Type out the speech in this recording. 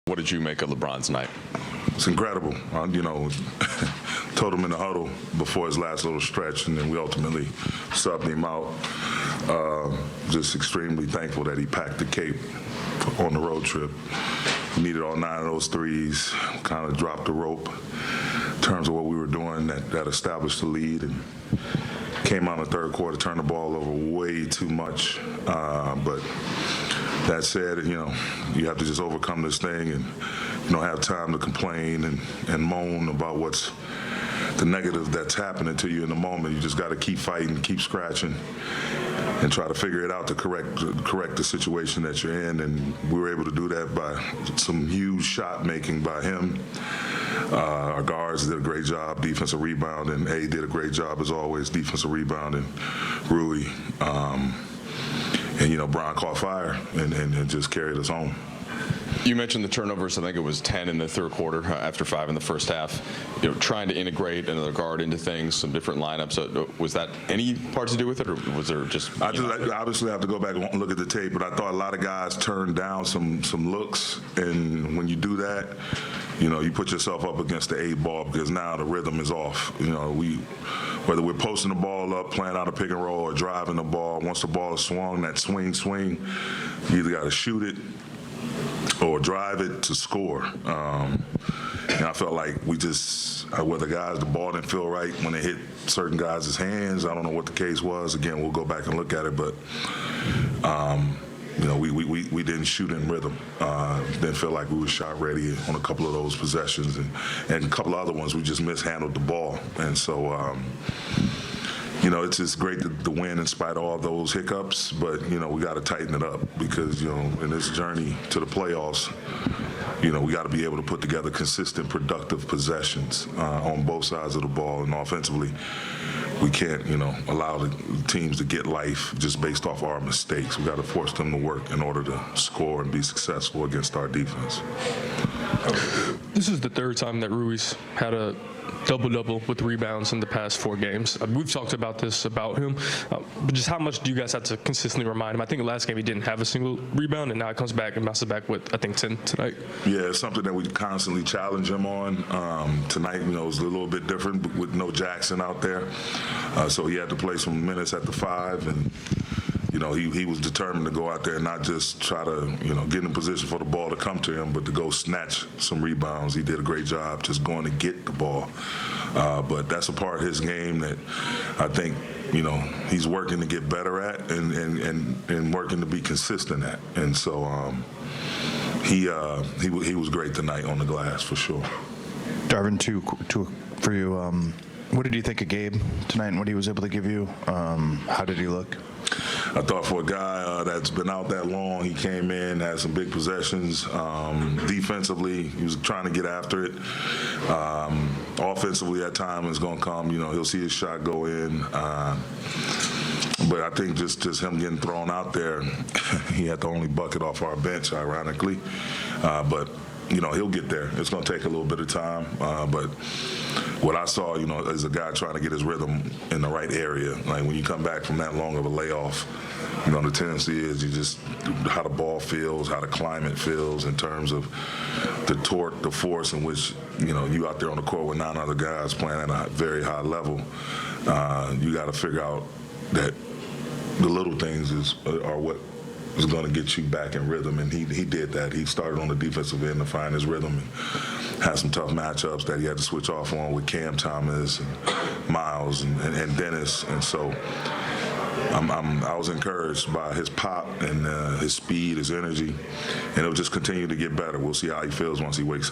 What did you make of LeBron's night? It's incredible. Told him in the huddle before his last little stretch, and then we ultimately subbed him out. Just extremely thankful that he packed the cape on the road trip. He needed all 9 of those threes, kind of dropped the rope in terms of what we were doing that established the lead, and came out in the third quarter, turned the ball over way too much. But that said, you have to just overcome this thing, and you don't have time to complain and moan about what's the negative that's happening to you in the moment. You just got to keep fighting, keep scratching, and try to figure it out to correct the situation that you're in. And we were able to do that by some huge shot making by him. Our guards did a great job, defensive rebound, and A did a great job as always, defensive rebound, and Rui. And Bron caught fire and just carried us home. You mentioned the turnovers. I think it was 10 in the third quarter after 5 in the first half. Trying to integrate another guard into things, some different lineups. Was that any part to do with it, or was there just? I obviously have to go back and look at the tape, but I thought a lot of guys turned down some looks, and when you do that, you put yourself up against the 8 ball because now the rhythm is off. Whether we're posting the ball up, playing out a pick and roll, or driving the ball, once the ball is swung, that swing, you either got to shoot it or drive it to score. I felt like whether the ball didn't feel right when it hit certain guys' hands. I don't know what the case was. Again, we'll go back and look at it, but we didn't shoot in rhythm. Didn't feel like we were shot ready on a couple of those possessions, and a couple of other ones we just mishandled the ball. And so, it's just great to win in spite of all those hiccups, but, we got to tighten it up because, in this journey to the playoffs, we got to be able to put together consistent, productive possessions on both sides of the ball, and offensively, we can't, allow the teams to get life just based off our mistakes. We got to force them to work in order to score and be successful against our defense. This is the third time that Rui's had a double-double with rebounds in the past 4 games. We've talked about this about him, but just how much do you guys have to consistently remind him? I think the last game he didn't have a single rebound, and now he comes back and bounces back with, I think, 10 tonight. Yeah, it's something that we constantly challenge him on. Tonight, it was a little bit different with no Jackson out there, so he had to play some minutes at the 5, and he was determined to go out there and not just try to, get in position for the ball to come to him, but to go snatch some rebounds. He did a great job just going to get the ball. But that's a part of his game that I think, he's working to get better at and working to be consistent at. And so he was great tonight on the glass for sure. Darvin, two for you. What did you think of Gabe tonight and what he was able to give you? How did he look? I thought for a guy that's been out that long, he came in, had some big possessions. Defensively, he was trying to get after it. Offensively, at times, it's going to come. He'll see his shot go in. But I think just him getting thrown out there, he had the only bucket off our bench, ironically. But he'll get there. It's going to take a little bit of time. But what I saw, is a guy trying to get his rhythm in the right area. Like when you come back from that long of a layoff, the tendency is you just how the ball feels, how the climate feels in terms of the torque, the force in which, you out there on the court with 9 other guys playing at a very high level. You got to figure out that the little things are what is going to get you back in rhythm, and he did that. He started on the defensive end to find his rhythm and had some tough matchups that he had to switch off on with Cam Thomas and Miles and Dennis, and so I was encouraged by his pop and his speed, his energy, and it'll just continue to get better. We'll see how he feels once he wakes